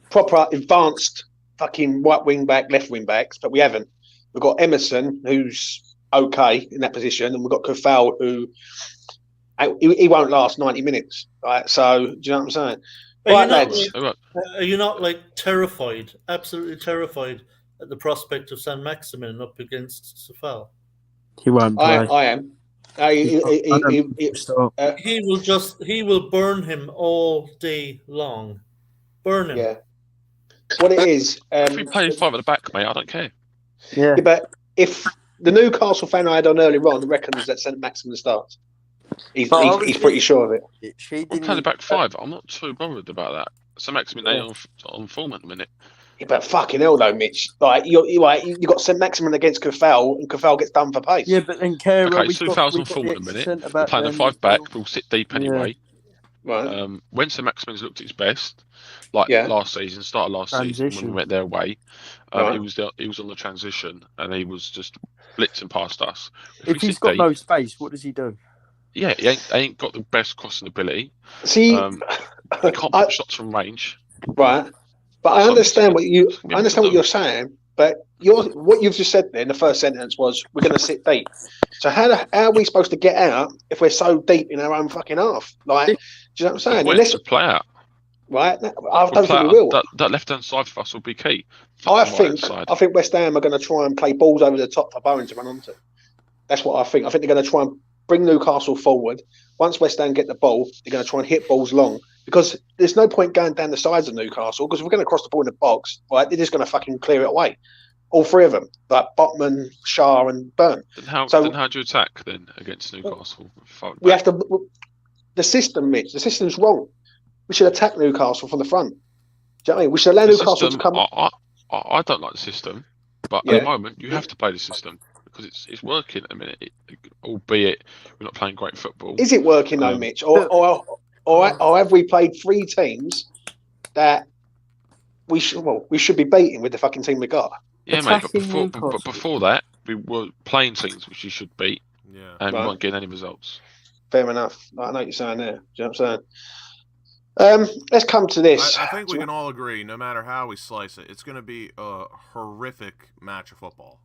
proper advanced fucking right wing back, left wing backs, but we haven't. We've got Emerson, who's okay in that position, and we've got Kofal, who he won't last 90 minutes. Right? So, do you know what I'm saying? Right, lads. Are you not like terrified, absolutely terrified at the prospect of San Maximin up against Safal? He won't play. I am. He will burn him all day long. Burn him. Yeah. What it is, If we play 5 at the back, mate, I don't care. Yeah. but if the Newcastle fan I had on earlier on reckons that St. Maximin starts, he's pretty sure of it. I'm playing the back 5. I'm not too bothered about that. So Maximin ain't on form at the minute. Yeah, but fucking hell though, Mitch. Like you got St. Maximin against Kofal, and Kofal gets done for pace. Yeah, but then Kera, Okay, we've got 2,000 form at the minute. We're playing the 5 back. We'll sit deep anyway. Right. When St. Maximin's looked at his best, like last season, start of last season when we went their way, he was on the transition and he was just blitzing past us. If he's got no space, what does he do? Yeah, he ain't got the best crossing ability. See, he can't put shots from range. Right, but I understand what you're saying. But what you've just said there in the first sentence was we're going to sit deep. So how are we supposed to get out if we're so deep in our own fucking half? Like, do you know what I'm saying? Unless to play out. Right, I don't think we will. That left-hand side for us will be key. I think West Ham are going to try and play balls over the top for Bowen to run onto. That's what I think. I think they're going to try and bring Newcastle forward. Once West Ham get the ball, they're going to try and hit balls long because there's no point going down the sides of Newcastle because if we're going to cross the ball in the box, right, they're just going to fucking clear it away. All three of them, like Botman, Shah, and Burn. Then how do you attack then against Newcastle? We have to. The system, Mitch. The system's wrong. We should attack Newcastle from the front. Do you know what I mean? We should allow Newcastle to come. I don't like the system, but at the moment you have to play the system because it's working at the minute, albeit we're not playing great football. Is it working though, Mitch? Or have we played 3 teams that we should be beating with the fucking team we got? Yeah, mate. But Attacking before that, we were playing teams which you should beat, and we Right. weren't getting any results. Fair enough. I know what you're saying there. Do you know what I'm saying? Let's come to this. I think we can all agree, no matter how we slice it, it's going to be a horrific match of football.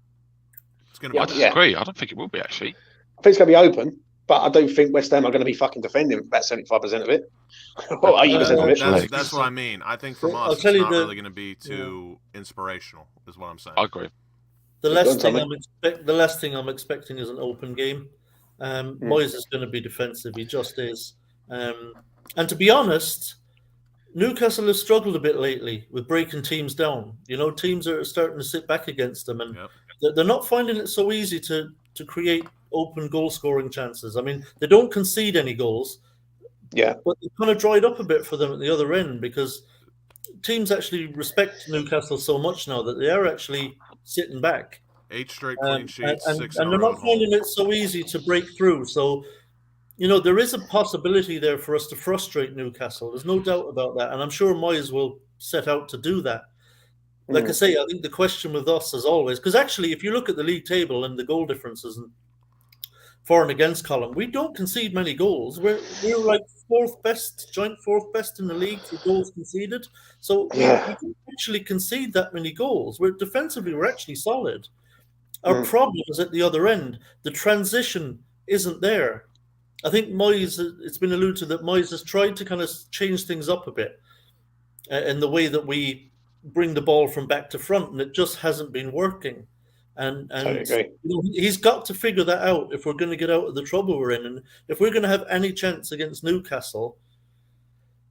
It's going to be. I disagree. I don't think it will be, actually. I think it's going to be open, but I do think West Ham are going to be fucking defending about 75% of it. Or 80% of it. That's what I mean. I think from us, it's not really going to be too inspirational, is what I'm saying. I agree. The last thing I'm expecting is an open game. Moyes is going to be defensive. He just is. And to be honest, Newcastle has struggled a bit lately with breaking teams down. You know, teams are starting to sit back against them, and they're not finding it so easy to create open goal-scoring chances. I mean, they don't concede any goals, but it kind of dried up a bit for them at the other end because teams actually respect Newcastle so much now that they are actually sitting back. 8 straight clean sheets, and 6 they're not finding it so easy to break through. So, you know, there is a possibility there for us to frustrate Newcastle. There's no doubt about that. And I'm sure Moyes will set out to do that. Like I say, I think the question with us, as always, because actually, if you look at the league table and the goal differences and for and against column, we don't concede many goals. We're like joint fourth best in the league for goals conceded. So we don't actually concede that many goals. Defensively, we're actually solid. Our problem is at the other end. The transition isn't there. I think Moyes, it's been alluded to that Moyes has tried to kind of change things up a bit in the way that we bring the ball from back to front, and it just hasn't been working. And you know, he's got to figure that out if we're going to get out of the trouble we're in. And if we're going to have any chance against Newcastle,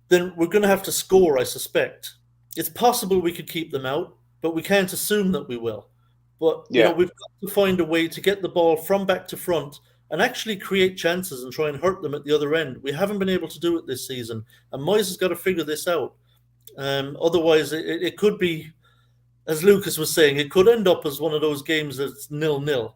then we're going to have to score, I suspect. It's possible we could keep them out, but we can't assume that we will. But you know, we've got to find a way to get the ball from back to front and actually create chances and try and hurt them at the other end. We haven't been able to do it this season, and Moyes has got to figure this out. Otherwise, it could be, as Lucas was saying, it could end up as one of those games that's 0-0,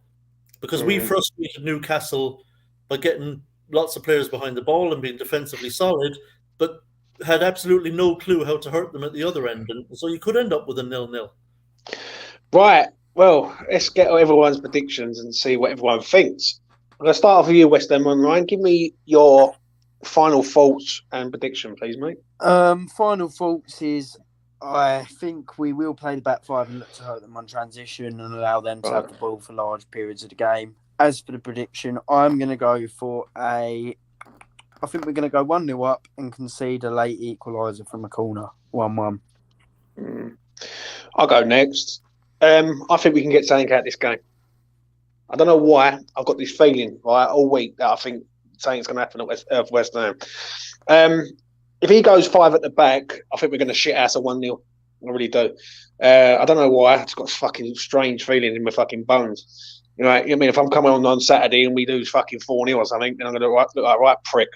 because we frustrated Newcastle by getting lots of players behind the ball and being defensively solid, but had absolutely no clue how to hurt them at the other end. And so you could end up with a 0-0. Right. Well, let's get everyone's predictions and see what everyone thinks. I'm going to start off with you, West Ham, Ryan. Give me your final thoughts and prediction, please, mate. Final thoughts is I think we will play the back 5 and look to hurt them on transition and allow them to have the ball for large periods of the game. As for the prediction, I'm going to go for I think we're going to go 1-0 up and concede a late equaliser from a corner, 1-1. I'll go next. I think we can get something out of this game. I don't know why. I've got this feeling all week that I think something's going to happen at West Ham. If he goes 5 at the back, I think we're going to shit ass a 1-0. I really do. I don't know why. I've just got a fucking strange feeling in my fucking bones. You know, I mean, if I'm coming on Saturday and we lose fucking 4-0 or something, then I'm going to look like a right prick.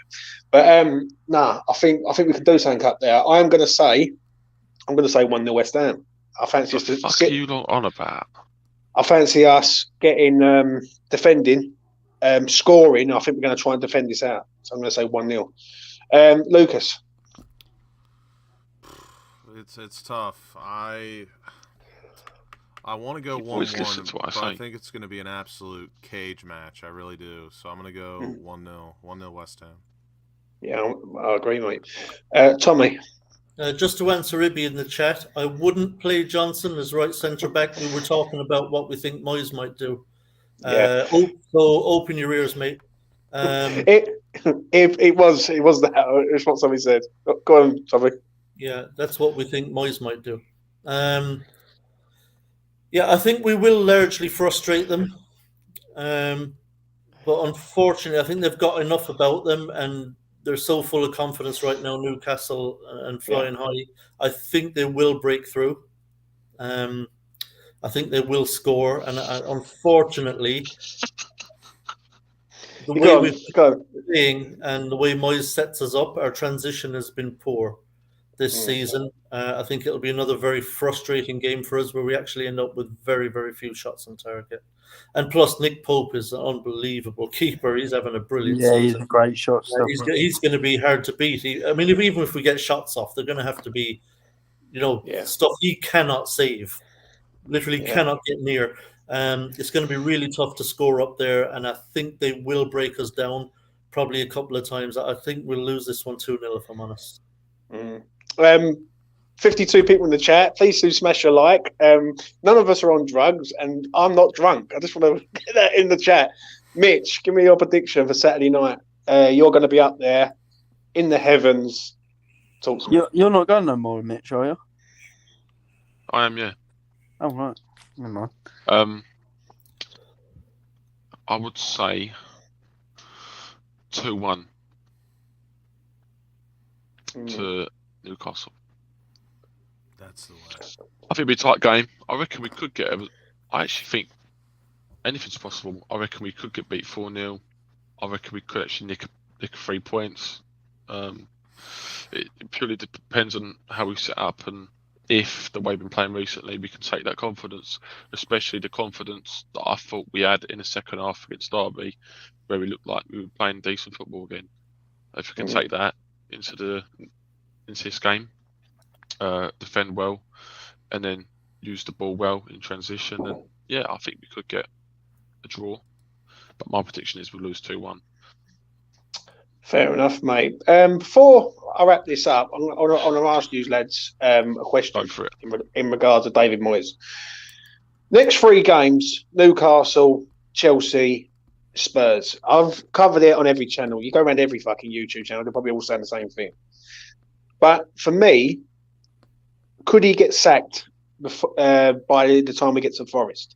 But I think we can do something up there. I'm going to say 1-0 West Ham. I fancy us to fuck are you lot on about? I fancy us getting defending, scoring. I think we're going to try and defend this out. So I'm going to say 1-0. Lucas. It's tough. I want to go 1-1, but I think it's going to be an absolute cage match. I really do. So I'm going to go 1-0. 1-0 West Ham. Yeah, I agree, mate. Tommy. Just to answer Ibby in the chat, I wouldn't play Johnson as right centre back. We were talking about what we think Moyes might do. So open your ears, mate. It was that. It's what somebody said. Go on, Tommy. Yeah, that's what we think Moyes might do. I think we will largely frustrate them. But unfortunately, I think they've got enough about them, and they're so full of confidence right now, Newcastle, and flying high. I think they will break through. I think they will score, and unfortunately, the way we've been playing and the way Moyes sets us up, our transition has been poor. this season. I think it'll be another very frustrating game for us where we actually end up with very, very few shots on target. And plus, Nick Pope is an unbelievable keeper. He's having a brilliant Yeah, he's season. a great shot stopper. He's going to be hard to beat. Even if we get shots off, they're going to have to be, stuff he cannot save. Literally cannot get near. It's going to be really tough to score up there, and I think they will break us down probably a couple of times. I think we'll lose this one 2-0 if I'm honest. 52 people in the chat. Please do smash a like. None of us are on drugs, and I'm not drunk. I just want to get that in the chat. Mitch, give me your prediction for Saturday night. You're going to be up there in the heavens. Talk to me. You're not going no more, Mitch, are you? I am, yeah. Oh, right. Never mind. I would say 2-1 to Newcastle. That's the way. I think it'll be a tight game. I reckon we could get. I actually think anything's possible. I reckon we could get beat 4-0. I reckon we could actually nick 3 points. It purely depends on how we set up and if the way we've been playing recently, we can take that confidence, especially the confidence that I thought we had in the second half against Derby, where we looked like we were playing decent football again. If we can take that into this game, defend well, and then use the ball well in transition, then I think we could get a draw. But my prediction is we'll lose 2-1. Fair enough, mate. Before I wrap this up, I want to ask you lads a question Go for it. in regards to David Moyes. Next 3 games: Newcastle, Chelsea, Spurs. I've covered it on every channel. You go around every fucking YouTube channel, they're probably all saying the same thing. But for me, could he get sacked by the time we get to Forest?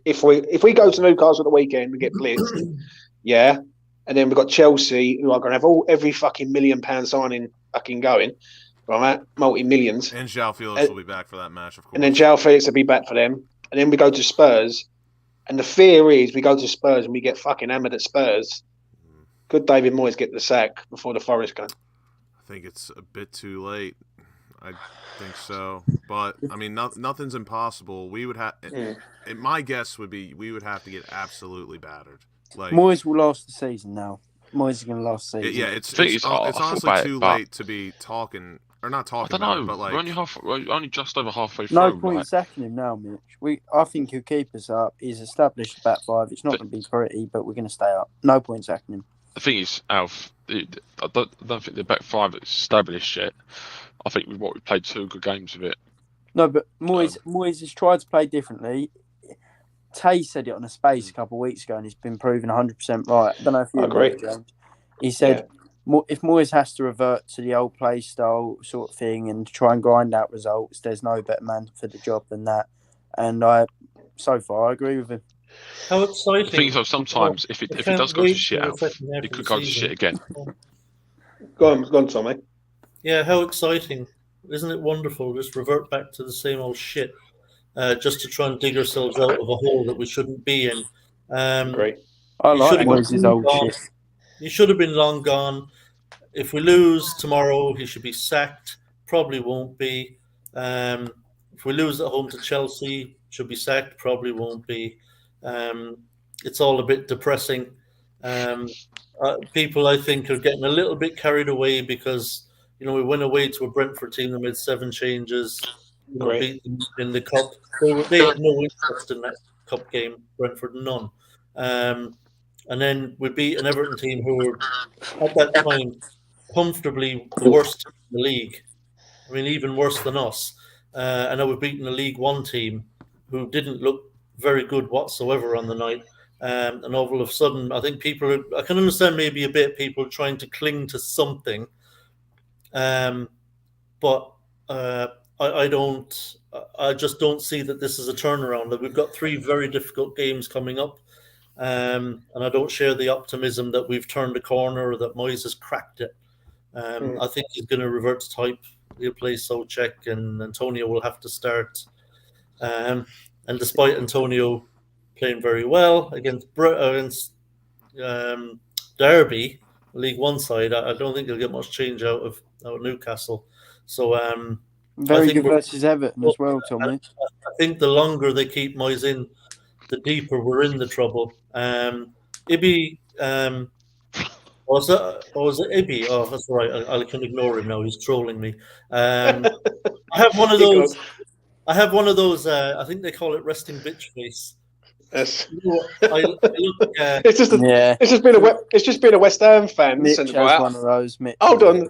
If we go to Newcastle at the weekend, we get blitzed, yeah. And then we've got Chelsea, who are going to have every fucking £1 million signing fucking going, right? Multi-millions. And João Felix will be back for that match, of course. And then João Felix will be back for them. And then we go to Spurs. And the fear is we go to Spurs and we get fucking hammered at Spurs. Could David Moyes get the sack before the Forest game? I think it's a bit too late. I think so. But, I mean, nothing's impossible. We would have... My guess would be we would have to get absolutely battered. Like, Moyes will last the season now. Moyes is going to last the season. Yeah, it's honestly too late to be talking, or not talking I don't know. about it, but like... We're only just over halfway through. No point sacking him now, Mitch. I think he'll keep us up. He's established back 5. It's not going to be pretty, but we're going to stay up. No point sacking him. The thing is, Alf, I don't think the back 5 is established yet. I think we've played 2 good games of it. No, but Moyes has tried to play differently. Tay said it on a space a couple of weeks ago, and he's been proven 100% right. I don't know if you agree, James. He said if Moyes has to revert to the old play style sort of thing and try and grind out results, there's no better man for the job than that. And so far, I agree with him. How exciting! The thing is, sometimes if it does go to shit, Alf, it could go to shit again. Go on, Tommy. Yeah, how exciting! Isn't it wonderful? Just revert back to the same old shit. Just to try and dig ourselves out of a hole that we shouldn't be in. Great. I like Moyes' old shit. He should have been long gone. If we lose tomorrow, he should be sacked. Probably won't be. If we lose at home to Chelsea, should be sacked. Probably won't be. It's all a bit depressing. People, I think, are getting a little bit carried away because we went away to a Brentford team that made 7 changes. Beat them in the cup. They had no interest in that cup game. Brentford, none. And then we beat an Everton team who were at that time comfortably the worst in the league. I mean, even worse than us. And now we've beaten a League One team who didn't look very good whatsoever on the night. And all of a sudden, I think I can understand maybe a bit people trying to cling to something. But I just don't see that this is a turnaround. That we've got 3 very difficult games coming up, and I don't share the optimism that we've turned a corner or that Moyes has cracked it. I think he's going to revert to type. He'll play Soucek, and Antonio will have to start. And despite Antonio playing very well against Derby, League One side. I don't think they'll get much change out of Newcastle. So very good versus Everton as well, Tommy. I think the longer they keep Moyes in, the deeper we're in the trouble. Ibi, was it Ibi? Oh, that's right. I can ignore him now. He's trolling me. I have one of those. I think they call it resting bitch face. Yes. It's just been a West Ham fan. Mitch Listen, has one of those. Mitch. Hold on.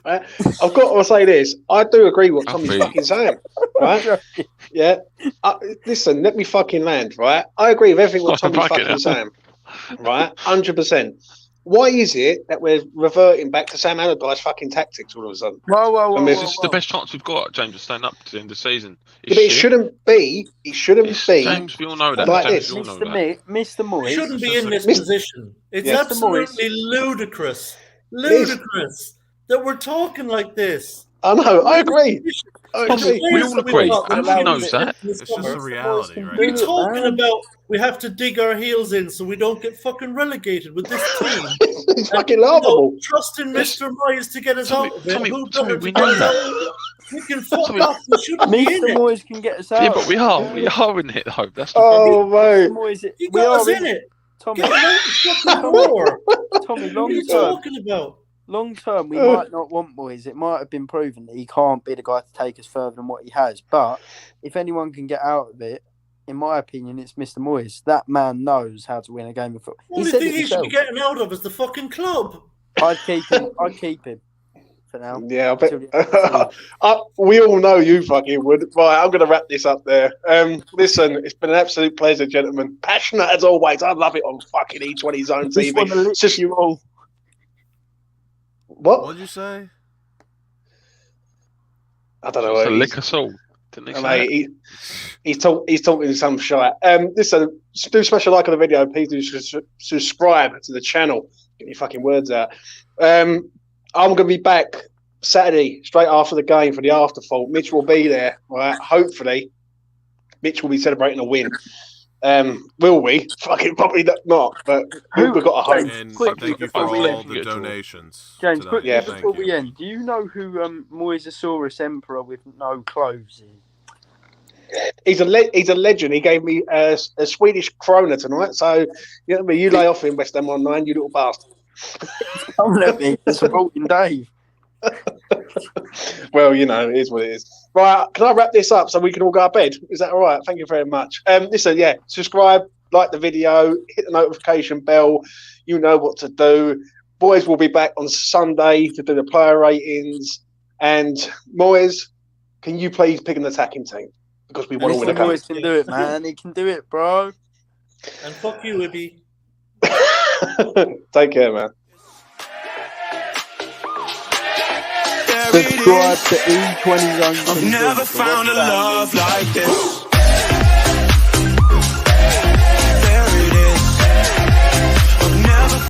I've got to say this. I do agree with what Tommy's fucking saying. Right? Yeah. Listen, let me fucking land, right? I agree with everything what Tommy's fucking saying. Right? 100%. Why is it that we're reverting back to Sam Allardyce fucking tactics all of a sudden? Whoa. This is the best chance we've got, James, of staying up to the end of the season. But it shouldn't be. It shouldn't be. James, we all know that. Like James, this. we all know that. Mr. Moyes He shouldn't be in this position. It's absolutely ludicrous that we're talking like this. I know. I agree. We all agree. Everyone knows that. It's just a reality, right? We're talking about we have to dig our heels in so we don't get fucking relegated with this team. It's fucking laughable. Trusting Mr. Moyes to get us out of it. Tommy, we know that. We can fuck off. We shouldn't be in Mr. it. Moyes can get us out. Yeah, but we are in it, though. That's the Oh, mate. You got us in it. Tommy, Get out the fucking door. Tommy, What are you talking about? long term, we might not want Moyes. It might have been proven that he can't be the guy to take us further than what he has. But if anyone can get out of it, in my opinion, it's Mr. Moyes. That man knows how to win a game of football. The only thing he should be getting out of is the fucking club. I'd keep him for now. Yeah, I bet. We all know you fucking would. Right, I'm going to wrap this up there. Listen, it's been an absolute pleasure, gentlemen. Passionate as always. I love it on fucking E20 Zone TV. It's just you all. What? What'd you say? I don't know. It's a liquor soul. Mate, he's talking some shit. Listen, do smash a like on the video. Please do subscribe to the channel. Get your fucking words out. I'm going to be back Saturday, straight after the game for the afterthought. Mitch will be there. Right? Hopefully, Mitch will be celebrating a win. Will we? Fucking probably not, but we've got a hope. And thank you for all the donations. James, quickly Yeah, before we end, do you know who Moisasaurus Emperor with no clothes is? He's a legend. He gave me a Swedish krona tonight, so you know what I mean? You lay off in West Ham Online, you little bastard. Come at me, supporting Dave. Well, you know, it is what it is. Right, can I wrap this up so we can all go to bed? Is that all right? Thank you very much. Listen, yeah, subscribe, like the video, hit the notification bell. You know what to do. Boys will be back on Sunday to do the player ratings. And Moyes, can you please pick an attacking team? Because we want to win a game. Moyes can do it, man. He can do it, bro. And fuck you, Ibby. Take care, man. Subscribe to E20 Zone. I've never found a love like this.